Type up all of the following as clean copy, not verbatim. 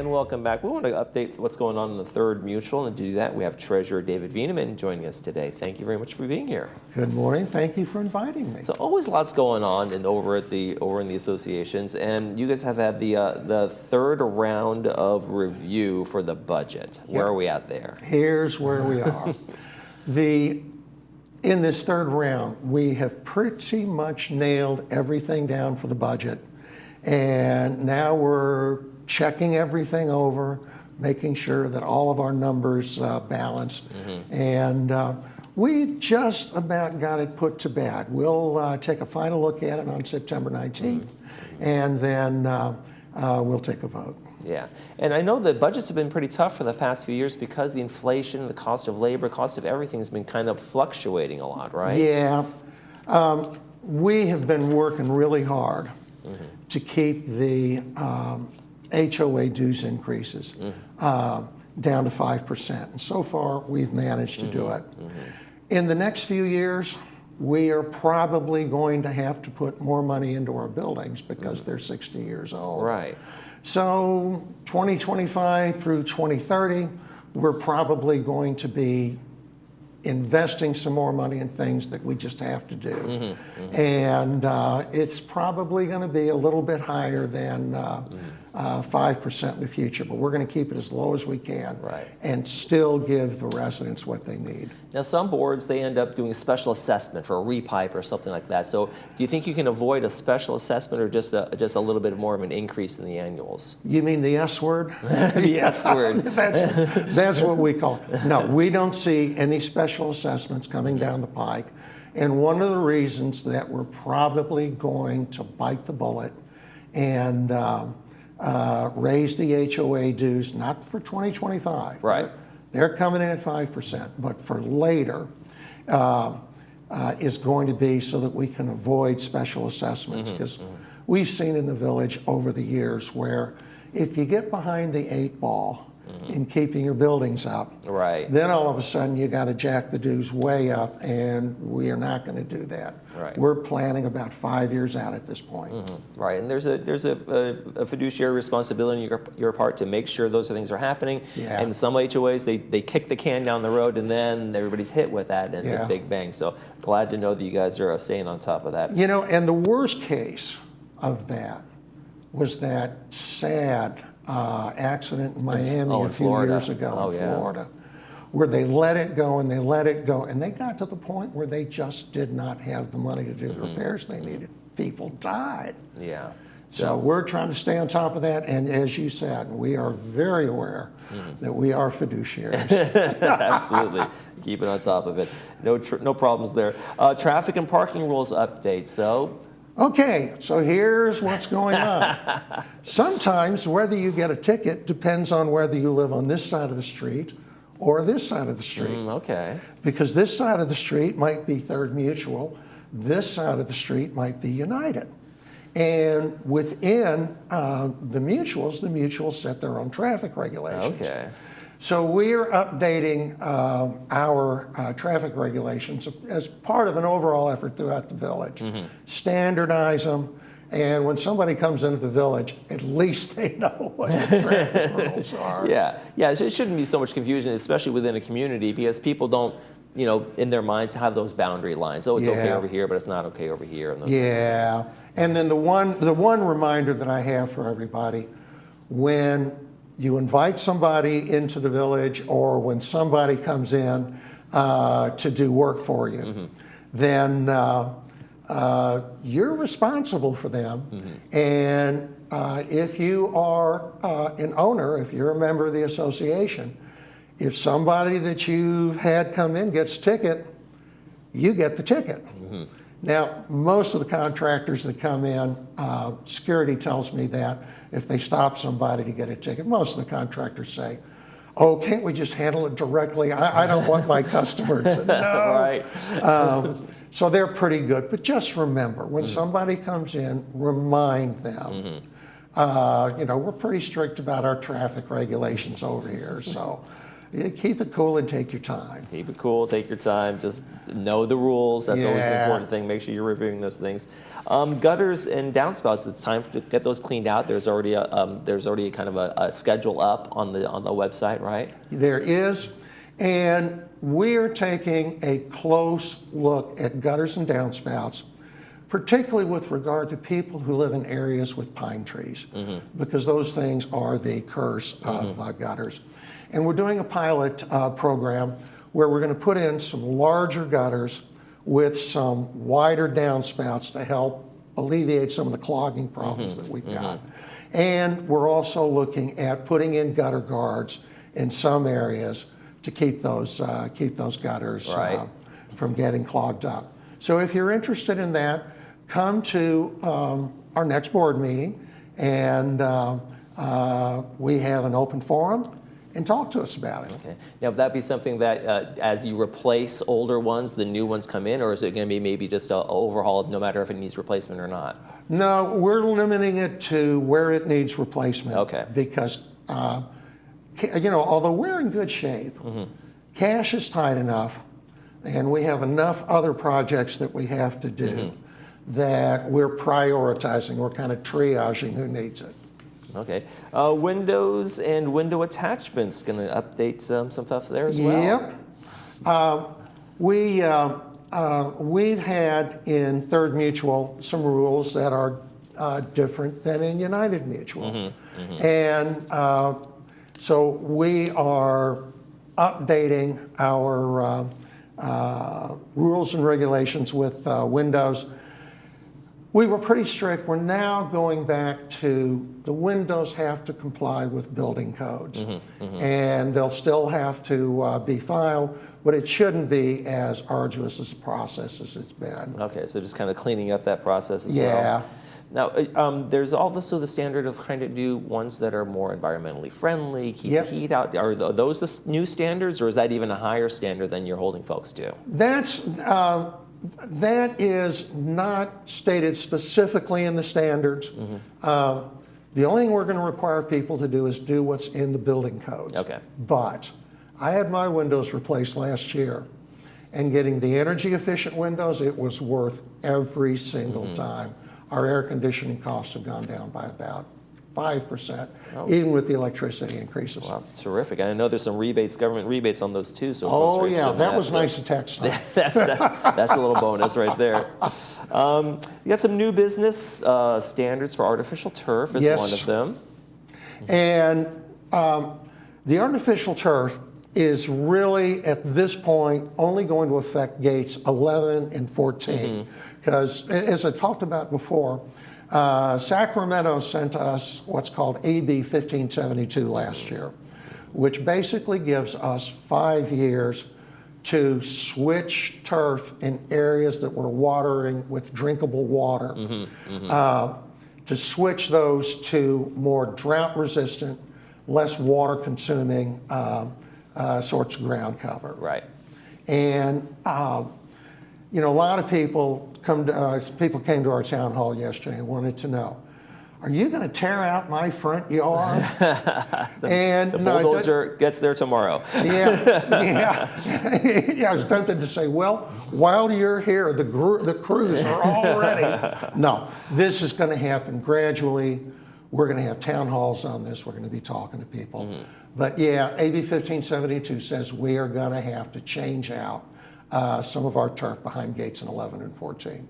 And welcome back. We want to update what's going on in the Third Mutual, and to do that, we have Treasurer David Vieneman joining us today. Thank you very much for being here. Good morning. Thank you for inviting me. So always lots going on over in the associations, and you guys have had the third round of review for the budget. Where are we at there? Here's where we are. In this third round, we have pretty much nailed everything down for the budget, and now we're checking everything over, making sure that all of our numbers balance, and we've just about got it put to bed. We'll take a final look at it on September 19th, and then we'll take a vote. Yeah, and I know the budgets have been pretty tough for the past few years because the inflation, the cost of labor, cost of everything has been kind of fluctuating a lot, right? Yeah, we have been working really hard to keep the HOA dues increases down to 5%. And so far, we've managed to do it. In the next few years, we are probably going to have to put more money into our buildings because they're 60 years old. Right. So 2025 through 2030, we're probably going to be investing some more money in things that we just have to do. And it's probably going to be a little bit higher than 5% in the future, but we're going to keep it as low as we can and still give the residents what they need. Now some boards, they end up doing a special assessment for a repipe or something like that. So do you think you can avoid a special assessment or just a little bit more of an increase in the annuals? You mean the S word? The S word. That's what we call it. No, we don't see any special assessments coming down the pike. And one of the reasons that we're probably going to bite the bullet and raise the HOA dues, not for 2025. Right. They're coming in at 5%, but for later is going to be so that we can avoid special assessments. Because we've seen in the village over the years where if you get behind the 8 ball in keeping your buildings up, then all of a sudden you got to jack the dues way up, and we are not going to do that. We're planning about 5 years out at this point. Right, and there's a fiduciary responsibility on your part to make sure those things are happening. And some HOAs, they kick the can down the road, and then everybody's hit with that and the big bang. So glad to know that you guys are staying on top of that. You know, and the worst case of that was that sad accident in Miami a few years ago in Florida, where they let it go and they let it go, and they got to the point where they just did not have the money to do the repairs they needed. People died. Yeah. So we're trying to stay on top of that, and as you said, we are very aware that we are fiduciaries. Absolutely. Keeping on top of it. No problems there. Traffic and parking rules update. So okay, so here's what's going on. Sometimes whether you get a ticket depends on whether you live on this side of the street or this side of the street. Okay. Because this side of the street might be Third Mutual, this side of the street might be United. And within the mutuals set their own traffic regulations. Okay. So we're updating our traffic regulations as part of an overall effort throughout the village. Standardize them, and when somebody comes into the village, at least they know what the traffic rules are. Yeah, so it shouldn't be so much confusion, especially within a community, because people don't, in their minds have those boundary lines. Oh, it's okay over here, but it's not okay over here. And those and then the one reminder that I have for everybody, when you invite somebody into the village or when somebody comes in to do work for you, then you're responsible for them. And if you are an owner, if you're a member of the association, if somebody that you've had come in gets a ticket, you get the ticket. Now, most of the contractors that come in, security tells me that if they stop somebody to get a ticket, most of the contractors say, oh, can't we just handle it directly? I don't want my customer to know. So they're pretty good. But just remember, when somebody comes in, remind them. We're pretty strict about our traffic regulations over here. So Yeah, keep it cool and take your time. Keep it cool, take your time, just know the rules. That's always an important thing. Make sure you're reviewing those things. Gutters and downspouts, it's time to get those cleaned out. There's already a kind of a schedule up on the website, right? There is, and we're taking a close look at gutters and downspouts, particularly with regard to people who live in areas with pine trees, because those things are the curse of gutters. And we're doing a pilot program where we're going to put in some larger gutters with some wider downspouts to help alleviate some of the clogging problems that we've got. And we're also looking at putting in gutter guards in some areas to keep those gutters from getting clogged up. So if you're interested in that, come to our next board meeting, and we have an open forum, and talk to us about it. Okay. Now, would that be something that as you replace older ones, the new ones come in, or is it going to be maybe just an overhaul no matter if it needs replacement or not? No, we're limiting it to where it needs replacement. Okay. Because, although we're in good shape, cash is tight enough, and we have enough other projects that we have to do that we're prioritizing. We're kind of triaging who needs it. Okay. Windows and window attachments, going to update some stuff there as well? Yep. We've had in Third Mutual some rules that are different than in United Mutual. And so we are updating our rules and regulations with windows. We were pretty strict. We're now going back to the windows have to comply with building codes. And they'll still have to be filed, but it shouldn't be as arduous as a process as it's been. Okay, so just kind of cleaning up that process as well. Now, there's also the standard of trying to do ones that are more environmentally friendly, keep the heat out. Are those the new standards, or is that even a higher standard than you're holding folks to? That is not stated specifically in the standards. The only thing we're going to require people to do is do what's in the building codes. Okay. But I had my windows replaced last year, and getting the energy efficient windows, it was worth every single time. Our air conditioning costs have gone down by about 5%, even with the electricity increases. Wow, terrific. And I know there's some rebates, government rebates on those too. So oh yeah, that was nice to text. That's a little bonus right there. You got some new business standards for artificial turf is one of them. And the artificial turf is really, at this point, only going to affect gates 11 and 14. Because, as I talked about before, Sacramento sent us what's called AB 1572 last year, which basically gives us 5 years to switch turf in areas that we're watering with drinkable water, to switch those to more drought-resistant, less water-consuming sorts of ground cover. Right. And a lot of people came to our town hall yesterday and wanted to know, are you going to tear out my front yard? The bulldozer gets there tomorrow. Yeah, I was tempted to say, well, while you're here, the crews are already. No, this is going to happen gradually. We're going to have town halls on this. We're going to be talking to people. But yeah, AB 1572 says we are going to have to change out some of our turf behind gates in 11 and 14.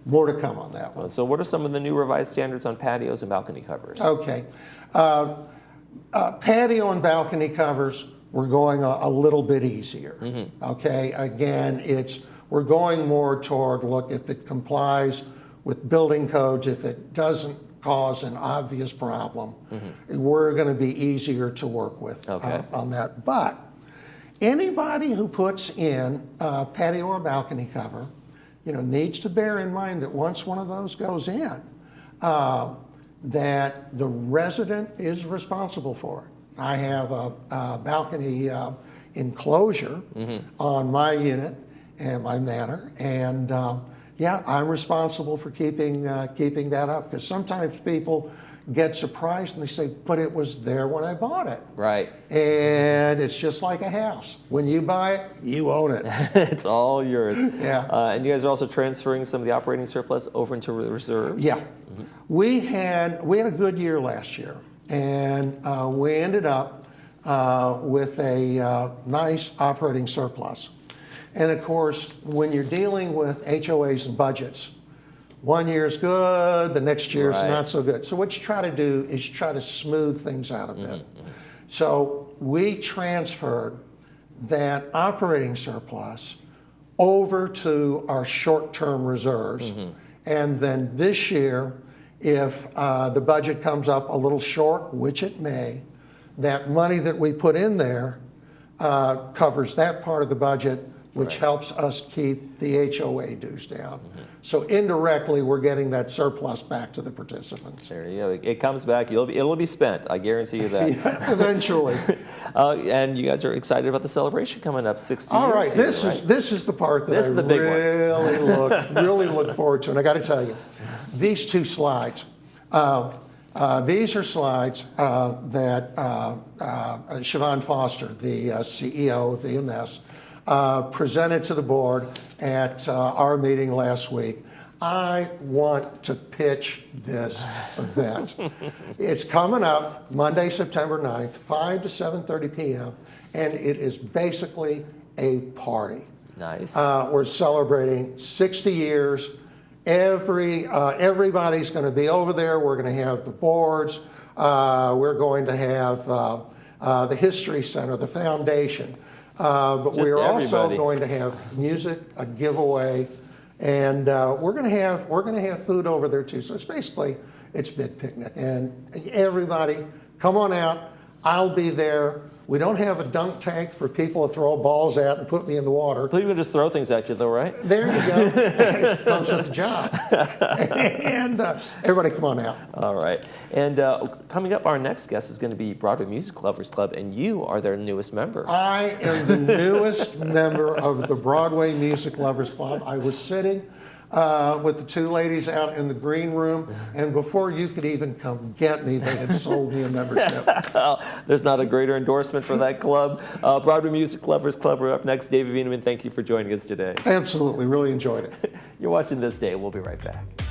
More to come on that one. So what are some of the new revised standards on patios and balcony covers? Okay. Patio and balcony covers, we're going a little bit easier. Okay, again, we're going more toward, look, if it complies with building codes, if it doesn't cause an obvious problem, we're going to be easier to work with on that. But anybody who puts in a patio or balcony cover, needs to bear in mind that once one of those goes in, that the resident is responsible for it. I have a balcony enclosure on my unit and my manor, and I'm responsible for keeping that up, because sometimes people get surprised and they say, but it was there when I bought it. Right. And it's just like a house. When you buy it, you own it. It's all yours. Yeah. And you guys are also transferring some of the operating surplus over into reserves? Yeah. We had a good year last year, and we ended up with a nice operating surplus. And of course, when you're dealing with HOAs and budgets, one year's good, the next year's not so good. So what you try to do is try to smooth things out a bit. So we transferred that operating surplus over to our short-term reserves. And then this year, if the budget comes up a little short, which it may, that money that we put in there covers that part of the budget, which helps us keep the HOA dues down. So indirectly, we're getting that surplus back to the participants. There you go. It comes back. It'll be spent. I guarantee you that. Yeah, eventually. And you guys are excited about the celebration coming up, 60 years. All right, here, this is the part that This I is the big really look forward to. And I got to tell you, these two slides. These are slides that Siobhan Foster, the CEO of EMS, presented to the board at our meeting last week. I want to pitch this event. It's coming up Monday, September 9th, 5 to 7:30 p.m., and it is basically a party. Nice. We're celebrating 60 years. Everybody's going to be over there. We're going to have the boards. We're going to have the History Center, the foundation. But we're also going to have music, a giveaway, and we're going to have food over there too. So it's basically big picnic, and everybody come on out. I'll be there. We don't have a dunk tank for people to throw balls at and put me in the water. People can just throw things at you, though, right? There you go. It comes with the job. And everybody come on out. All right. And coming up, our next guest is going to be Broadway Music Lovers Club, and you are their newest member. I am the newest member of the Broadway Music Lovers Club. I was sitting with the two ladies out in the green room, and before you could even come get me, they had sold me a membership. There's not a greater endorsement for that club. Broadway Music Lovers Club, we're up next. David Wieneman, thank you for joining us today. Absolutely, really enjoyed it. You're watching This Day. We'll be right back.